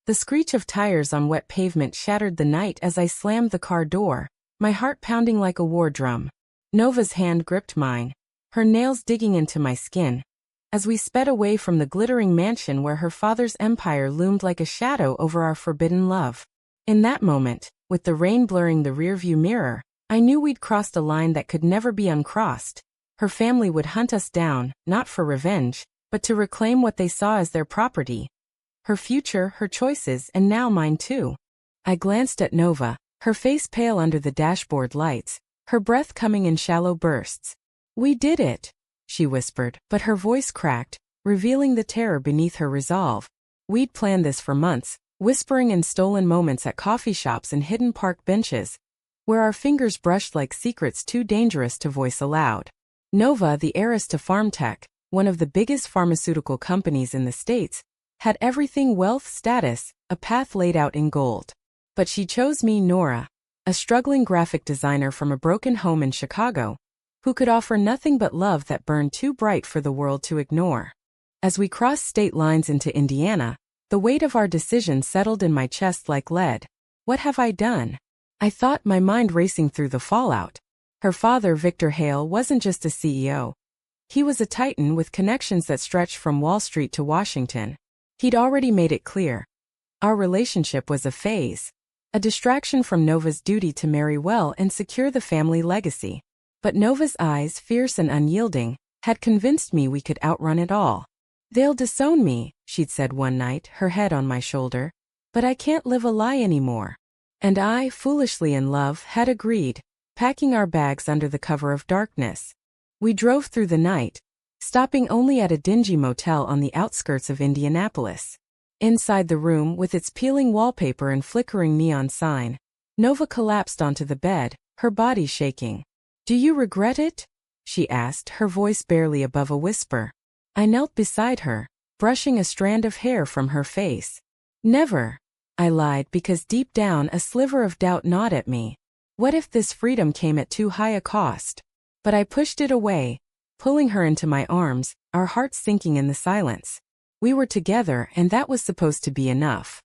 The screech of tires on wet pavement shattered the night as I slammed the car door, my heart pounding like a war drum. Nova's hand gripped mine, her nails digging into my skin, as we sped away from the glittering mansion where her father's empire loomed like a shadow over our forbidden love. In that moment, with the rain blurring the rearview mirror, I knew we'd crossed a line that could never be uncrossed. Her family would hunt us down, not for revenge, but to reclaim what they saw as their property. Her future, her choices, and now mine too. I glanced at Nova, her face pale under the dashboard lights, her breath coming in shallow bursts. "We did it," she whispered, but her voice cracked, revealing the terror beneath her resolve. We'd planned this for months, whispering in stolen moments at coffee shops and hidden park benches, where our fingers brushed like secrets too dangerous to voice aloud. Nova, the heiress to PharmTech, one of the biggest pharmaceutical companies in the States, had everything: wealth, status, a path laid out in gold. But she chose me, Nora, a struggling graphic designer from a broken home in Chicago, who could offer nothing but love that burned too bright for the world to ignore. As we crossed state lines into Indiana, the weight of our decision settled in my chest like lead. What have I done? I thought, my mind racing through the fallout. Her father, Victor Hale, wasn't just a CEO. He was a titan with connections that stretched from Wall Street to Washington. He'd already made it clear. Our relationship was a phase, a distraction from Nova's duty to marry well and secure the family legacy. But Nova's eyes, fierce and unyielding, had convinced me we could outrun it all. "They'll disown me," she'd said one night, her head on my shoulder. "But I can't live a lie anymore." And I, foolishly in love, had agreed, packing our bags under the cover of darkness. We drove through the night, stopping only at a dingy motel on the outskirts of Indianapolis. Inside the room, with its peeling wallpaper and flickering neon sign, Nova collapsed onto the bed, her body shaking. "Do you regret it?" she asked, her voice barely above a whisper. I knelt beside her, brushing a strand of hair from her face. "Never," I lied, because deep down a sliver of doubt gnawed at me. What if this freedom came at too high a cost? But I pushed it away, pulling her into my arms, our hearts sinking in the silence. We were together, and that was supposed to be enough.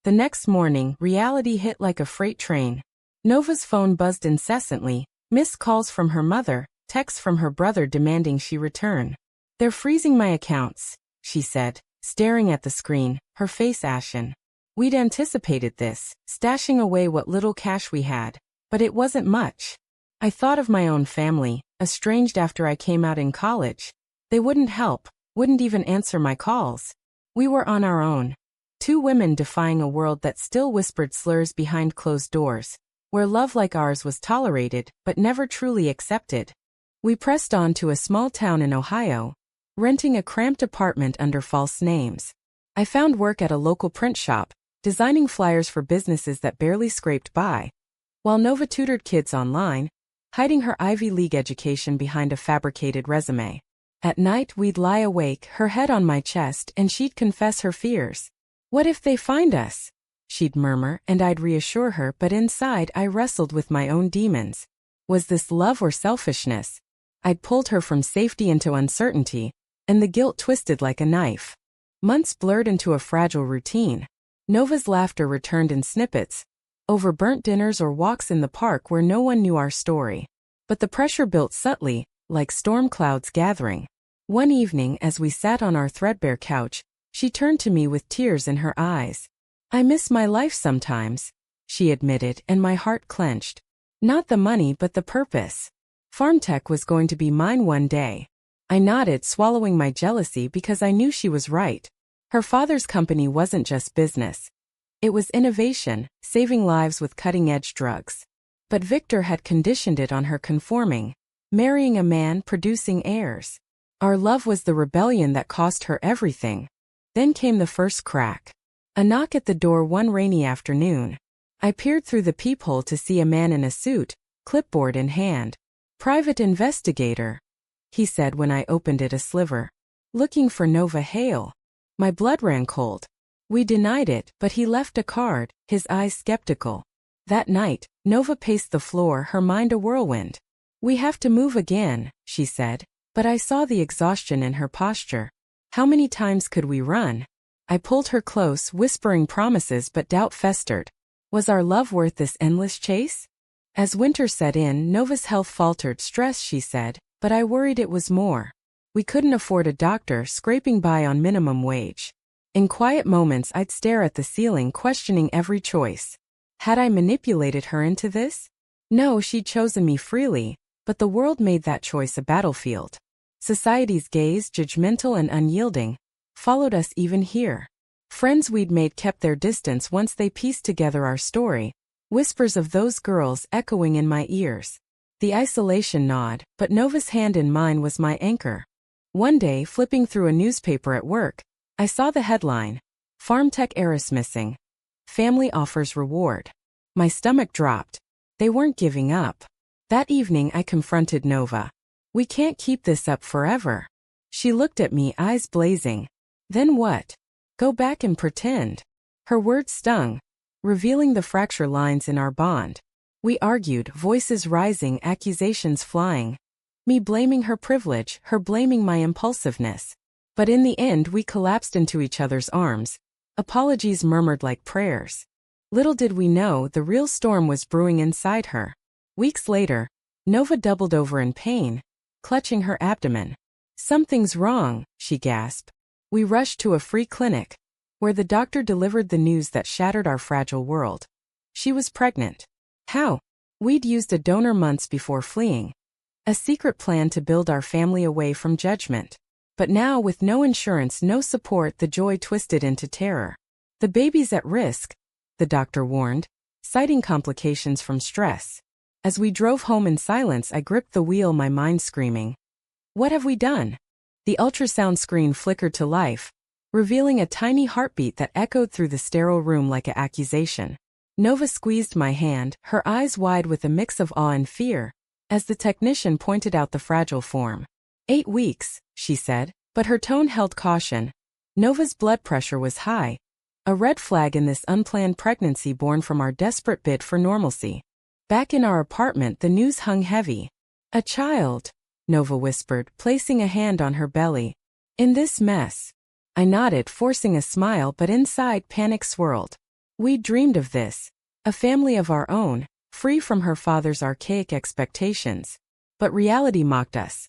The next morning, reality hit like a freight train. Nova's phone buzzed incessantly, missed calls from her mother, texts from her brother demanding she return. "They're freezing my accounts," she said, staring at the screen, her face ashen. We'd anticipated this, stashing away what little cash we had, but it wasn't much. I thought of my own family, estranged after I came out in college. They wouldn't help, wouldn't even answer my calls. We were on our own. Two women defying a world that still whispered slurs behind closed doors, where love like ours was tolerated but never truly accepted. We pressed on to a small town in Ohio, renting a cramped apartment under false names. I found work at a local print shop, designing flyers for businesses that barely scraped by, while Nova tutored kids online, hiding her Ivy League education behind a fabricated resume. At night we'd lie awake, her head on my chest, and she'd confess her fears. "What if they find us?" she'd murmur, and I'd reassure her, but inside I wrestled with my own demons. Was this love or selfishness? I'd pulled her from safety into uncertainty, and the guilt twisted like a knife. Months blurred into a fragile routine. Nova's laughter returned in snippets, over burnt dinners or walks in the park where no one knew our story. But the pressure built subtly, like storm clouds gathering. One evening, as we sat on our threadbare couch, she turned to me with tears in her eyes. "I miss my life sometimes," she admitted, and my heart clenched. Not the money, but the purpose. PharmTech was going to be mine one day. I nodded, swallowing my jealousy because I knew she was right. Her father's company wasn't just business. It was innovation, saving lives with cutting-edge drugs. But Victor had conditioned it on her conforming, marrying a man, producing heirs. Our love was the rebellion that cost her everything. Then came the first crack. A knock at the door one rainy afternoon. I peered through the peephole to see a man in a suit, clipboard in hand. "Private investigator," he said when I opened it a sliver. "Looking for Nova Hale." My blood ran cold. We denied it, but he left a card, his eyes skeptical. That night, Nova paced the floor, her mind a whirlwind. "We have to move again," she said, but I saw the exhaustion in her posture. How many times could we run? I pulled her close, whispering promises, but doubt festered. Was our love worth this endless chase? As winter set in, Nova's health faltered. Stress, she said, but I worried it was more. We couldn't afford a doctor, scraping by on minimum wage. In quiet moments I'd stare at the ceiling, questioning every choice. Had I manipulated her into this? No, she'd chosen me freely, but the world made that choice a battlefield. Society's gaze, judgmental and unyielding, followed us even here. Friends we'd made kept their distance once they pieced together our story, whispers of those girls echoing in my ears. The isolation gnawed, but Nova's hand in mine was my anchor. One day, flipping through a newspaper at work, I saw the headline, "Farm Tech Heiress Missing. Family Offers Reward." My stomach dropped. They weren't giving up. That evening I confronted Nova. "We can't keep this up forever." She looked at me, eyes blazing. "Then what? Go back and pretend?" Her words stung, revealing the fracture lines in our bond. We argued, voices rising, accusations flying. Me blaming her privilege, her blaming my impulsiveness. But in the end we collapsed into each other's arms, apologies murmured like prayers. Little did we know the real storm was brewing inside her. Weeks later, Nova doubled over in pain, clutching her abdomen. "Something's wrong," she gasped. We rushed to a free clinic, where the doctor delivered the news that shattered our fragile world. She was pregnant. How? We'd used a donor months before fleeing. A secret plan to build our family away from judgment. But now, with no insurance, no support, the joy twisted into terror. "The baby's at risk," the doctor warned, citing complications from stress. As we drove home in silence, I gripped the wheel, my mind screaming. What have we done? The ultrasound screen flickered to life, revealing a tiny heartbeat that echoed through the sterile room like an accusation. Nova squeezed my hand, her eyes wide with a mix of awe and fear, as the technician pointed out the fragile form. 8 weeks, she said, but her tone held caution. Nova's blood pressure was high, a red flag in this unplanned pregnancy born from our desperate bid for normalcy. Back in our apartment, the news hung heavy. "A child," Nova whispered, placing a hand on her belly. "In this mess." I nodded, forcing a smile, but inside panic swirled. We dreamed of this, a family of our own, free from her father's archaic expectations. But reality mocked us.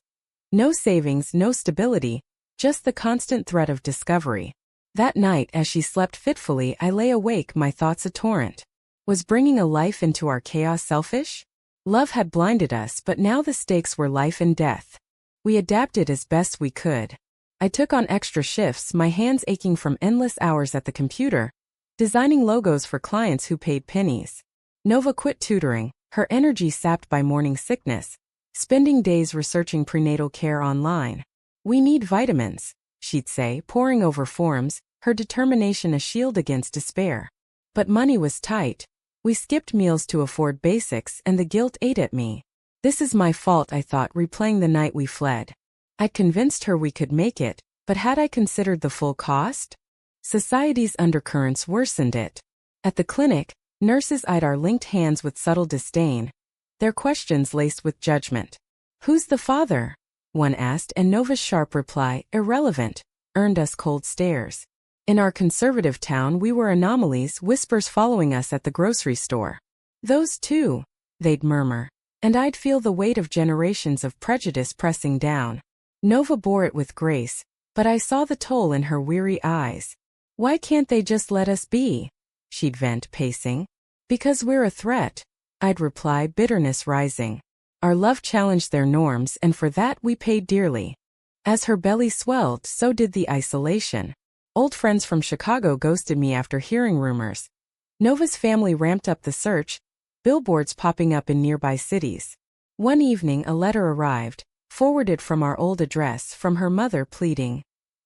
No savings, no stability, just the constant threat of discovery. That night, as she slept fitfully, I lay awake, my thoughts a torrent. Was bringing a life into our chaos selfish? Love had blinded us, but now the stakes were life and death. We adapted as best we could. I took on extra shifts, my hands aching from endless hours at the computer, designing logos for clients who paid pennies. Nova quit tutoring, her energy sapped by morning sickness, spending days researching prenatal care online. "We need vitamins," she'd say, poring over forms, her determination a shield against despair. But money was tight. We skipped meals to afford basics, and the guilt ate at me. This is my fault, I thought, replaying the night we fled. I'd convinced her we could make it, but had I considered the full cost? Society's undercurrents worsened it. At the clinic, nurses eyed our linked hands with subtle disdain, their questions laced with judgment. "Who's the father?" one asked, and Nova's sharp reply, "Irrelevant," earned us cold stares. In our conservative town, we were anomalies, whispers following us at the grocery store. "Those two," they'd murmur, and I'd feel the weight of generations of prejudice pressing down. Nova bore it with grace, but I saw the toll in her weary eyes. "Why can't they just let us be?" she'd vent, pacing. "Because we're a threat," I'd reply, bitterness rising. Our love challenged their norms, and for that we paid dearly. As her belly swelled, so did the isolation. Old friends from Chicago ghosted me after hearing rumors. Nova's family ramped up the search, billboards popping up in nearby cities. One evening a letter arrived, forwarded from our old address, from her mother pleading,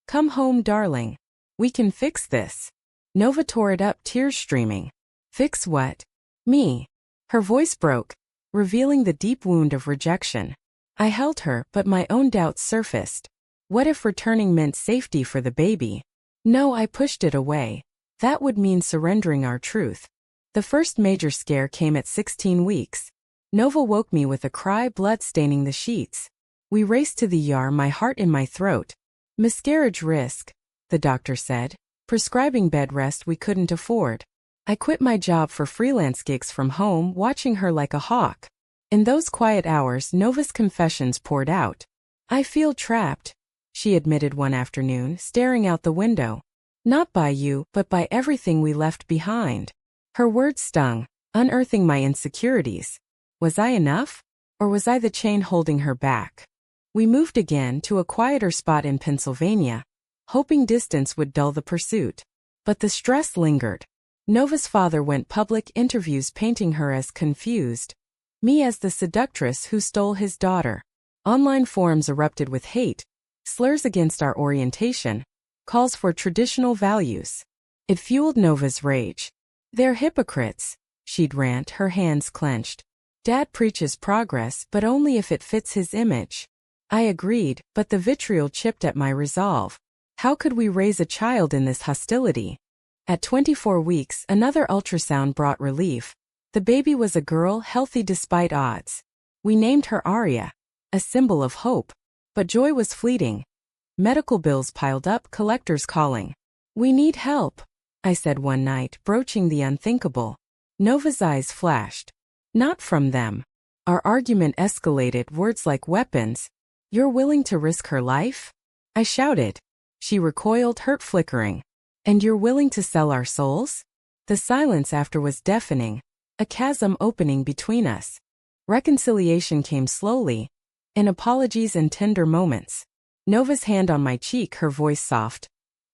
"Come home, darling. We can fix this." Nova tore it up, tears streaming. "Fix what?" "Me." Her voice broke, revealing the deep wound of rejection. I held her, but my own doubts surfaced. What if returning meant safety for the baby? No, I pushed it away. That would mean surrendering our truth. The first major scare came at 16 weeks. Nova woke me with a cry, blood staining the sheets. We raced to the ER, my heart in my throat. "Miscarriage risk," the doctor said. prescribing bed rest we couldn't afford. I quit my job for freelance gigs from home, watching her like a hawk. In those quiet hours, Nova's confessions poured out. I feel trapped, she admitted one afternoon, staring out the window. Not by you, but by everything we left behind. Her words stung, unearthing my insecurities. Was I enough? Or was I the chain holding her back? We moved again to a quieter spot in Pennsylvania, hoping distance would dull the pursuit. But the stress lingered. Nova's father went public interviews painting her as confused, me as the seductress who stole his daughter. Online forums erupted with hate, slurs against our orientation, calls for traditional values. It fueled Nova's rage. They're hypocrites, she'd rant, her hands clenched. Dad preaches progress, but only if it fits his image. I agreed, but the vitriol chipped at my resolve. How could we raise a child in this hostility? At 24 weeks, another ultrasound brought relief. The baby was a girl, healthy despite odds. We named her Aria, a symbol of hope. But joy was fleeting. Medical bills piled up, collectors calling. We need help, I said one night, broaching the unthinkable. Nova's eyes flashed. Not from them. Our argument escalated, words like weapons. You're willing to risk her life? I shouted. She recoiled, hurt flickering. And you're willing to sell our souls? The silence after was deafening, a chasm opening between us. Reconciliation came slowly, in apologies and tender moments. Nova's hand on my cheek, her voice soft.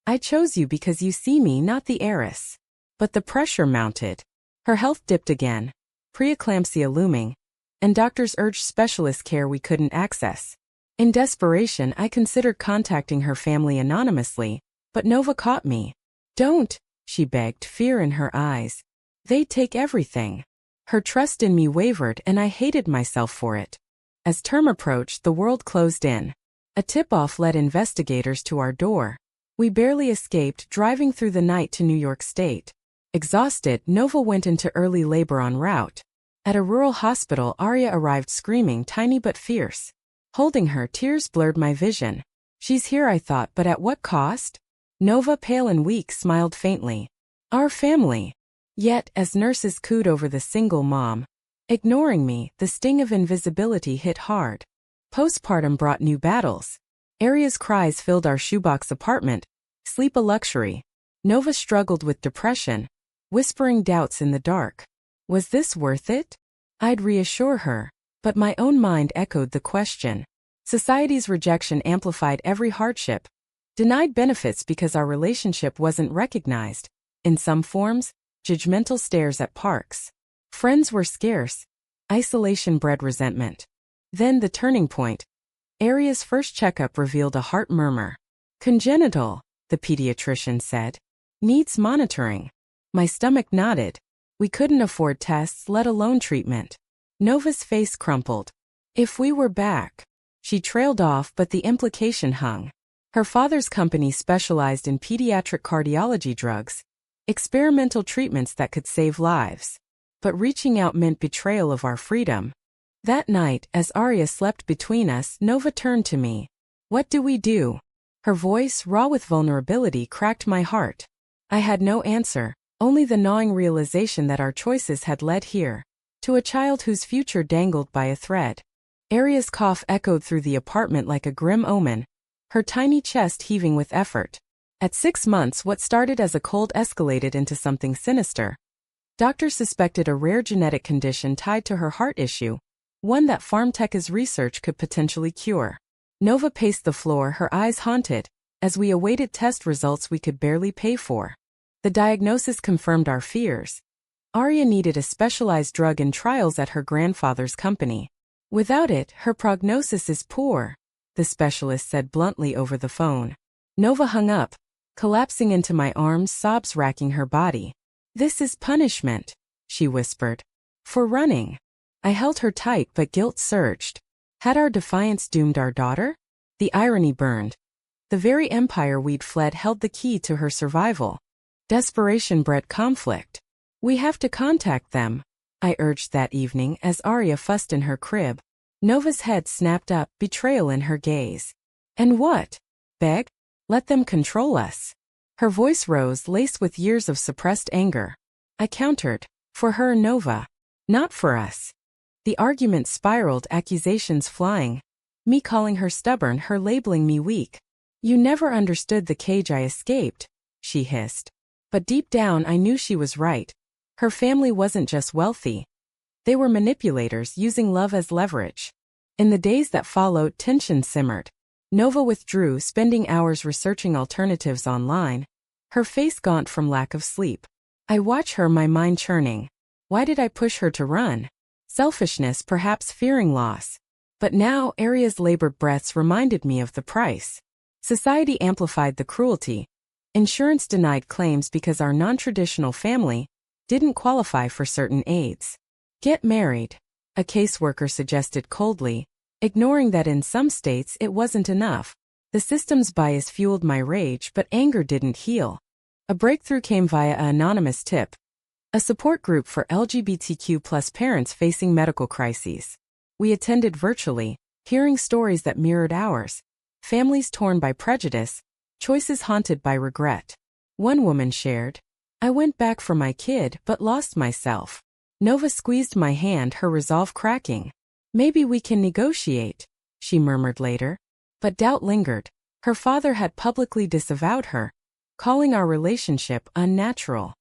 I chose you because you see me, not the heiress. But the pressure mounted. Her health dipped again, preeclampsia looming, and doctors urged specialist care we couldn't access. In desperation, I considered contacting her family anonymously, but Nova caught me. Don't, she begged, fear in her eyes. They'd take everything. Her trust in me wavered, and I hated myself for it. As term approached, the world closed in. A tip-off led investigators to our door. We barely escaped, driving through the night to New York State. Exhausted, Nova went into early labor en route. At a rural hospital, Aria arrived screaming, tiny but fierce. Holding her, tears blurred my vision. She's here, I thought, but at what cost? Nova, pale and weak, smiled faintly. Our family. Yet, as nurses cooed over the single mom, ignoring me, the sting of invisibility hit hard. Postpartum brought new battles. Aria's cries filled our shoebox apartment, sleep a luxury. Nova struggled with depression, whispering doubts in the dark. Was this worth it? I'd reassure her, but my own mind echoed the question. Society's rejection amplified every hardship. Denied benefits because our relationship wasn't recognized. In some forms, judgmental stares at parks. Friends were scarce. Isolation bred resentment. Then the turning point. Aria's first checkup revealed a heart murmur. Congenital, the pediatrician said. Needs monitoring. My stomach nodded. We couldn't afford tests, let alone treatment. Nova's face crumpled. If we were back. She trailed off, but the implication hung. Her father's company specialized in pediatric cardiology drugs, experimental treatments that could save lives. But reaching out meant betrayal of our freedom. That night, as Aria slept between us, Nova turned to me. What do we do? Her voice, raw with vulnerability, cracked my heart. I had no answer, only the gnawing realization that our choices had led here, to a child whose future dangled by a thread. Aria's cough echoed through the apartment like a grim omen, her tiny chest heaving with effort. At 6 months, what started as a cold escalated into something sinister. Doctors suspected a rare genetic condition tied to her heart issue, one that Pharmtech's research could potentially cure. Nova paced the floor, her eyes haunted, as we awaited test results we could barely pay for. The diagnosis confirmed our fears. Aria needed a specialized drug in trials at her grandfather's company. Without it, her prognosis is poor, the specialist said bluntly over the phone. Nova hung up, collapsing into my arms, sobs racking her body. This is punishment, she whispered. For running. I held her tight, but guilt surged. Had our defiance doomed our daughter? The irony burned. The very empire we'd fled held the key to her survival. Desperation bred conflict. We have to contact them, I urged that evening as Aria fussed in her crib. Nova's head snapped up, betrayal in her gaze. And what? Beg? Let them control us. Her voice rose, laced with years of suppressed anger. I countered. For her, Nova. Not for us. The argument spiraled, accusations flying. Me calling her stubborn, her labeling me weak. You never understood the cage I escaped, she hissed. But deep down I knew she was right. Her family wasn't just wealthy. They were manipulators using love as leverage. In the days that followed, tension simmered. Nova withdrew, spending hours researching alternatives online, her face gaunt from lack of sleep. I watch her, my mind churning. Why did I push her to run? Selfishness, perhaps fearing loss. But now, Aria's labored breaths reminded me of the price. Society amplified the cruelty. Insurance denied claims because our non-traditional family didn't qualify for certain aids. Get married, a caseworker suggested coldly, ignoring that in some states it wasn't enough. The system's bias fueled my rage, but anger didn't heal. A breakthrough came via an anonymous tip. A support group for LGBTQ+ parents facing medical crises. We attended virtually, hearing stories that mirrored ours. Families torn by prejudice, choices haunted by regret. One woman shared, I went back for my kid but lost myself. Nova squeezed my hand, her resolve cracking. Maybe we can negotiate, she murmured later. But doubt lingered. Her father had publicly disavowed her, calling our relationship unnatural.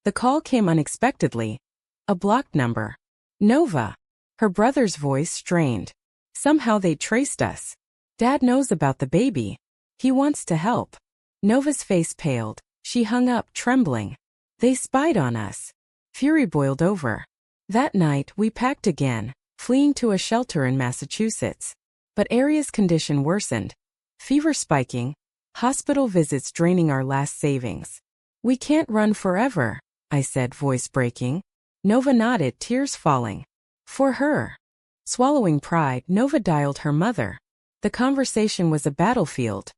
The call came unexpectedly. A blocked number. Nova. Her brother's voice strained. Somehow they traced us. Dad knows about the baby. He wants to help. Nova's face paled. She hung up, trembling. They spied on us. Fury boiled over. That night, we packed again, fleeing to a shelter in Massachusetts. But Aria's condition worsened. Fever spiking, hospital visits draining our last savings. We can't run forever, I said, voice breaking. Nova nodded, tears falling. For her. Swallowing pride, Nova dialed her mother. The conversation was a battlefield.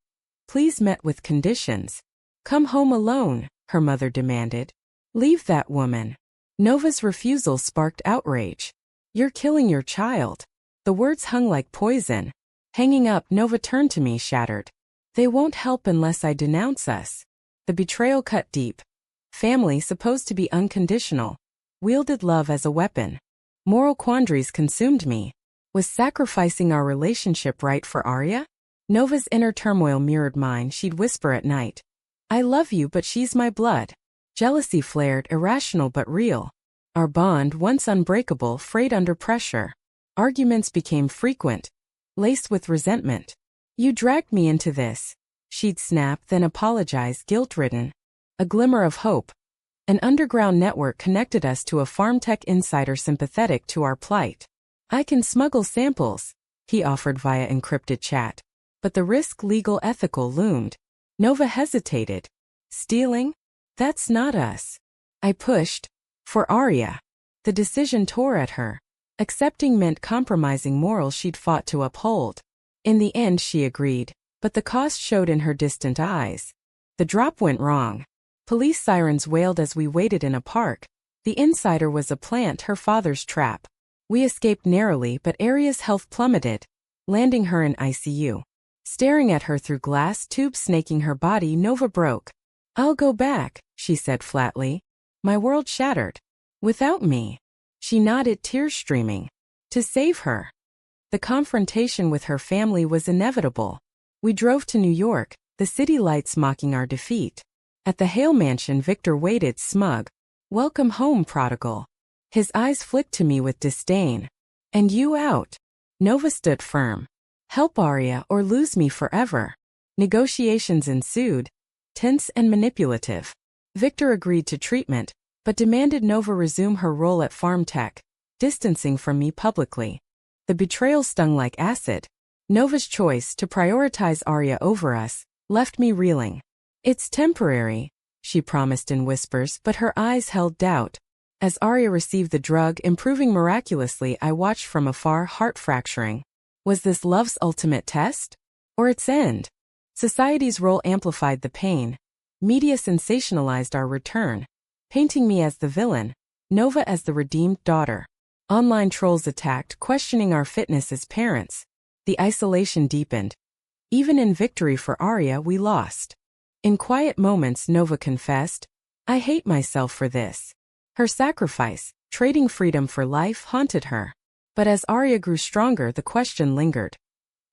Please met with conditions. Come home alone, her mother demanded. Leave that woman. Nova's refusal sparked outrage. You're killing your child. The words hung like poison. Hanging up, Nova turned to me, shattered. They won't help unless I denounce us. The betrayal cut deep. Family, supposed to be unconditional, wielded love as a weapon. Moral quandaries consumed me. Was sacrificing our relationship right for Aria? Nova's inner turmoil mirrored mine. She'd whisper at night. I love you, but she's my blood. Jealousy flared, irrational but real. Our bond, once unbreakable, frayed under pressure. Arguments became frequent, laced with resentment. You dragged me into this. She'd snap, then apologize, guilt-ridden. A glimmer of hope. An underground network connected us to a farm-tech insider sympathetic to our plight. I can smuggle samples, he offered via encrypted chat. But the risk, legal, ethical, loomed. Nova hesitated. Stealing? That's not us. I pushed. For Aria. The decision tore at her. Accepting meant compromising morals she'd fought to uphold. In the end, she agreed, but the cost showed in her distant eyes. The drop went wrong. Police sirens wailed as we waited in a park. The insider was a plant, her father's trap. We escaped narrowly, but Aria's health plummeted, landing her in ICU. Staring at her through glass tubes snaking her body, Nova broke. I'll go back, she said flatly. My world shattered. Without me. She nodded, tears streaming. To save her. The confrontation with her family was inevitable. We drove to New York, the city lights mocking our defeat. At the Hale mansion, Victor waited, smug. Welcome home, prodigal. His eyes flicked to me with disdain. And you out. Nova stood firm. Help Aria or lose me forever. Negotiations ensued, tense and manipulative. Victor agreed to treatment, but demanded Nova resume her role at FarmTech, distancing from me publicly. The betrayal stung like acid. Nova's choice to prioritize Aria over us left me reeling. It's temporary, she promised in whispers, but her eyes held doubt. As Aria received the drug, improving miraculously, I watched from afar, heart fracturing. Was this love's ultimate test? Or its end? Society's role amplified the pain. Media sensationalized our return, painting me as the villain, Nova as the redeemed daughter. Online trolls attacked, questioning our fitness as parents. The isolation deepened. Even in victory for Aria, we lost. In quiet moments, Nova confessed, I hate myself for this. Her sacrifice, trading freedom for life, haunted her. But as Arya grew stronger, the question lingered.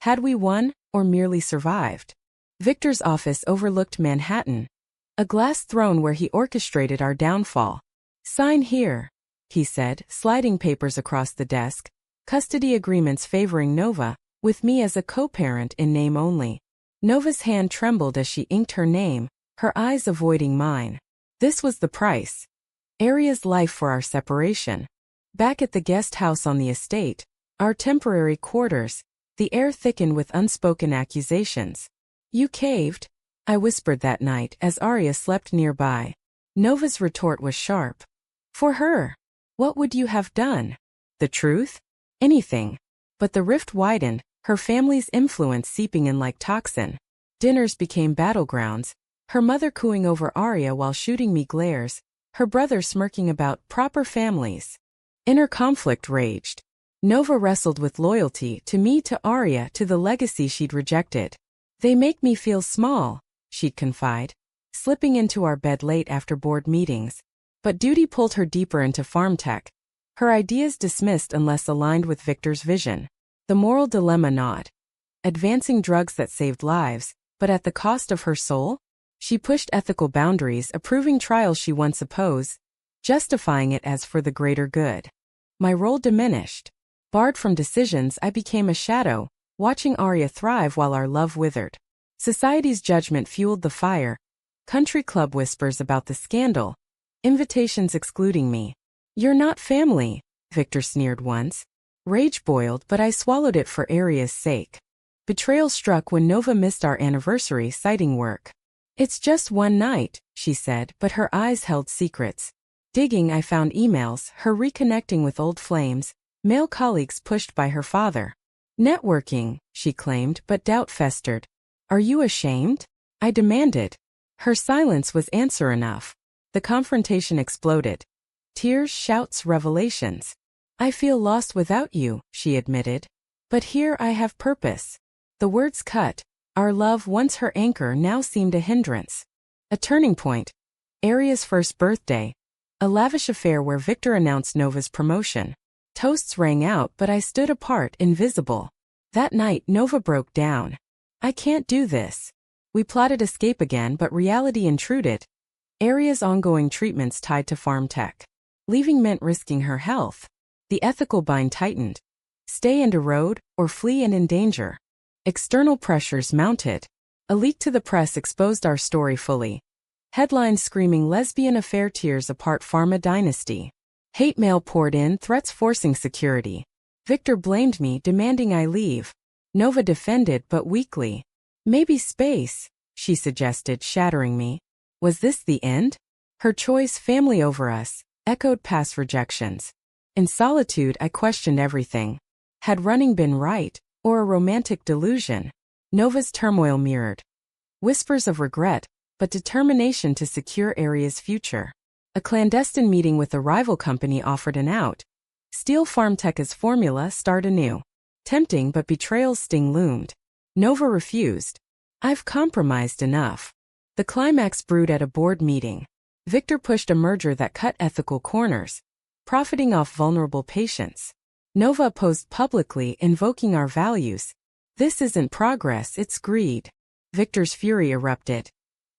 Had we won, or merely survived? Victor's office overlooked Manhattan, a glass throne where he orchestrated our downfall. Sign here, he said, sliding papers across the desk, custody agreements favoring Nova, with me as a co-parent in name only. Nova's hand trembled as she inked her name, her eyes avoiding mine. This was the price. Arya's life for our separation. Back at the guest house on the estate, our temporary quarters, the air thickened with unspoken accusations. You caved, I whispered that night as Arya slept nearby. Nova's retort was sharp. For her. What would you have done? The truth? Anything. But the rift widened, her family's influence seeping in like toxin. Dinners became battlegrounds, her mother cooing over Arya while shooting me glares, her brother smirking about proper families. Inner conflict raged. Nova wrestled with loyalty to me, to Arya, to the legacy she'd rejected. They make me feel small, she'd confide, slipping into our bed late after board meetings. But duty pulled her deeper into farm tech. Her ideas dismissed unless aligned with Victor's vision. The moral dilemma gnawed. Advancing drugs that saved lives, but at the cost of her soul? She pushed ethical boundaries, approving trials she once opposed, justifying it as for the greater good. My role diminished. Barred from decisions, I became a shadow, watching Arya thrive while our love withered. Society's judgment fueled the fire. Country club whispers about the scandal. Invitations excluding me. You're not family, Victor sneered once. Rage boiled, but I swallowed it for Arya's sake. Betrayal struck when Nova missed our anniversary, citing work. It's just one night, she said, but her eyes held secrets. Digging, I found emails, her reconnecting with old flames, male colleagues pushed by her father. Networking, she claimed, but doubt festered. Are you ashamed? I demanded. Her silence was answer enough. The confrontation exploded. Tears, shouts, revelations. I feel lost without you, she admitted. But here I have purpose. The words cut. Our love, once her anchor, now seemed a hindrance. A turning point. Arya's first birthday. A lavish affair where Victor announced Nova's promotion. Toasts rang out, but I stood apart, invisible. That night, Nova broke down. I can't do this. We plotted escape again, but reality intruded. Arya's ongoing treatments tied to farm tech. Leaving meant risking her health. The ethical bind tightened. Stay and erode, or flee and endanger. External pressures mounted. A leak to the press exposed our story fully. Headlines screaming lesbian affair tears apart pharma dynasty. Hate mail poured in, threats forcing security. Victor blamed me, demanding I leave. Nova defended, but weakly. Maybe space, she suggested, shattering me. Was this the end? Her choice, family over us, echoed past rejections. In solitude, I questioned everything. Had running been right, or a romantic delusion? Nova's turmoil mirrored. Whispers of regret, but determination to secure Arya's future. A clandestine meeting with a rival company offered an out. Steal farm tech as formula, start anew. Tempting, but betrayal's sting loomed. Nova refused. I've compromised enough. The climax brewed at a board meeting. Victor pushed a merger that cut ethical corners, profiting off vulnerable patients. Nova opposed publicly, invoking our values. This isn't progress, it's greed. Victor's fury erupted.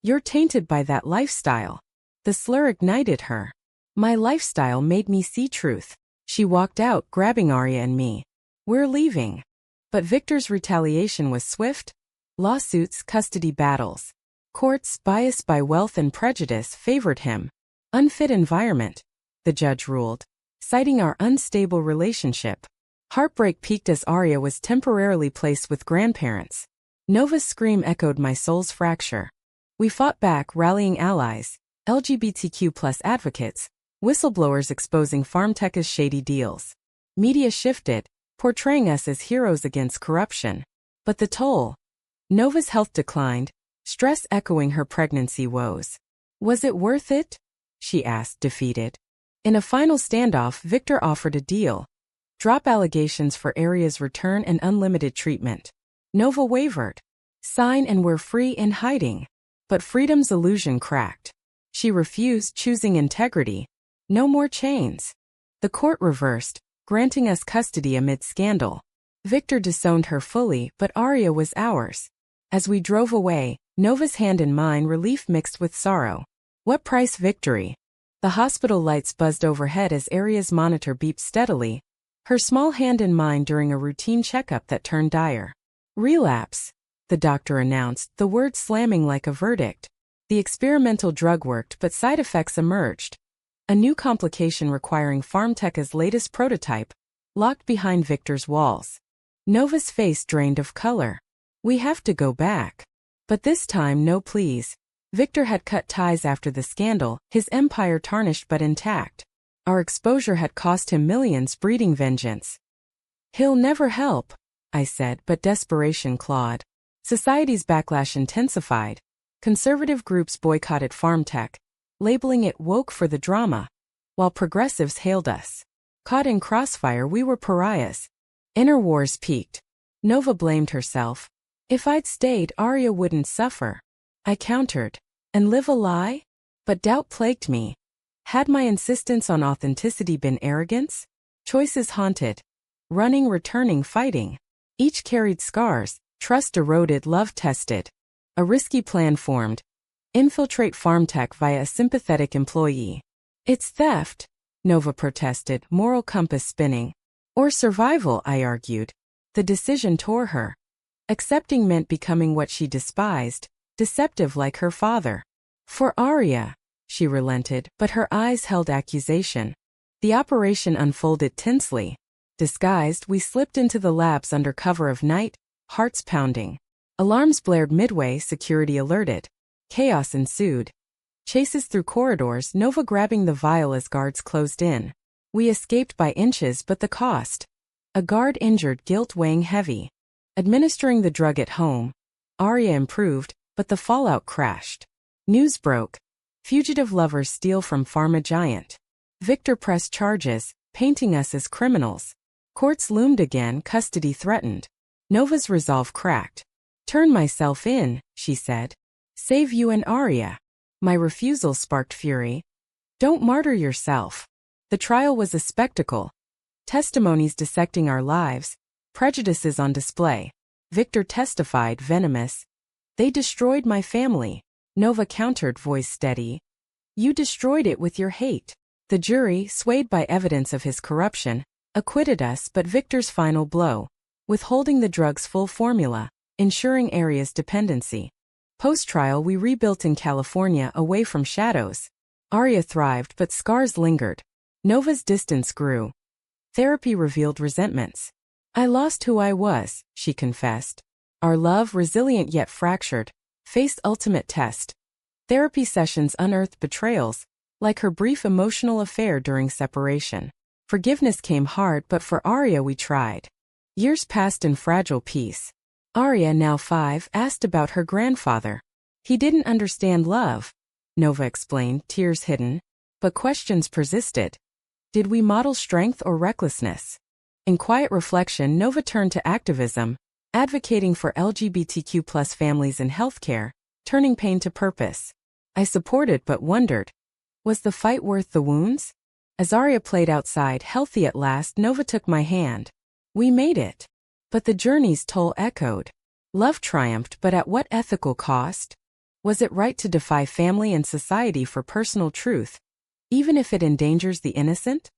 You're tainted by that lifestyle. The slur ignited her. My lifestyle made me see truth. She walked out, grabbing Arya and me. We're leaving. But Victor's retaliation was swift. Lawsuits, custody battles. Courts, biased by wealth and prejudice, favored him. Unfit environment, the judge ruled, citing our unstable relationship. Heartbreak peaked as Arya was temporarily placed with grandparents. Nova's scream echoed my soul's fracture. We fought back, rallying allies, LGBTQ+ advocates, whistleblowers exposing farm tech as shady deals. Media shifted, portraying us as heroes against corruption. But the toll. Nova's health declined, stress echoing her pregnancy woes. Was it worth it? She asked, defeated. In a final standoff, Victor offered a deal. Drop allegations for Arya's return and unlimited treatment. Nova wavered. Sign and we're free in hiding. But freedom's illusion cracked. She refused, choosing integrity. No more chains. The court reversed, granting us custody amid scandal. Victor disowned her fully, but Arya was ours. As we drove away, Nova's hand in mine, relief mixed with sorrow. What price victory? The hospital lights buzzed overhead as Arya's monitor beeped steadily, her small hand in mine during a routine checkup that turned dire. Relapse, the doctor announced, the word slamming like a verdict. The experimental drug worked, but side effects emerged. A new complication requiring Pharmtech's latest prototype, locked behind Victor's walls. Nova's face drained of color. We have to go back. But this time, no please. Victor had cut ties after the scandal, his empire tarnished but intact. Our exposure had cost him millions, breeding vengeance. He'll never help, I said, but desperation clawed. Society's backlash intensified. Conservative groups boycotted Pharmtech, labeling it woke for the drama, while progressives hailed us. Caught in crossfire, we were pariahs. Inner wars peaked. Nova blamed herself. If I'd stayed, Arya wouldn't suffer. I countered. And live a lie? But doubt plagued me. Had my insistence on authenticity been arrogance? Choices haunted. Running, returning, fighting. Each carried scars, trust eroded, love tested. A risky plan formed. Infiltrate Pharmtech via a sympathetic employee. It's theft, Nova protested, moral compass spinning. Or survival, I argued. The decision tore her. Accepting meant becoming what she despised, deceptive like her father. For Arya, she relented, but her eyes held accusation. The operation unfolded tensely. Disguised, we slipped into the labs under cover of night, hearts pounding. Alarms blared midway, security alerted. Chaos ensued. Chases through corridors, Nova grabbing the vial as guards closed in. We escaped by inches, but the cost. A guard injured, guilt weighing heavy. Administering the drug at home. Arya improved, but the fallout crashed. News broke. Fugitive lovers steal from pharma giant. Victor pressed charges, painting us as criminals. Courts loomed again, custody threatened. Nova's resolve cracked. Turn myself in, she said. Save you and Arya. My refusal sparked fury. Don't martyr yourself. The trial was a spectacle. Testimonies dissecting our lives. Prejudices on display. Victor testified, venomous. They destroyed my family. Nova countered, voice steady. You destroyed it with your hate. The jury, swayed by evidence of his corruption, acquitted us, but Victor's final blow. Withholding the drug's full formula, ensuring Arya's dependency. Post-trial, we rebuilt in California, away from shadows. Arya thrived, but scars lingered. Nova's distance grew. Therapy revealed resentments. I lost who I was, she confessed. Our love, resilient yet fractured, faced ultimate test. Therapy sessions unearthed betrayals, like her brief emotional affair during separation. Forgiveness came hard, but for Arya we tried. Years passed in fragile peace. Arya, now 5, asked about her grandfather. He didn't understand love, Nova explained, tears hidden. But questions persisted. Did we model strength or recklessness? In quiet reflection, Nova turned to activism, advocating for LGBTQ+ families in healthcare, turning pain to purpose. I supported but wondered, was the fight worth the wounds? As Arya played outside, healthy at last, Nova took my hand. We made it. But the journey's toll echoed. Love triumphed, but at what ethical cost? Was it right to defy family and society for personal truth, even if it endangers the innocent?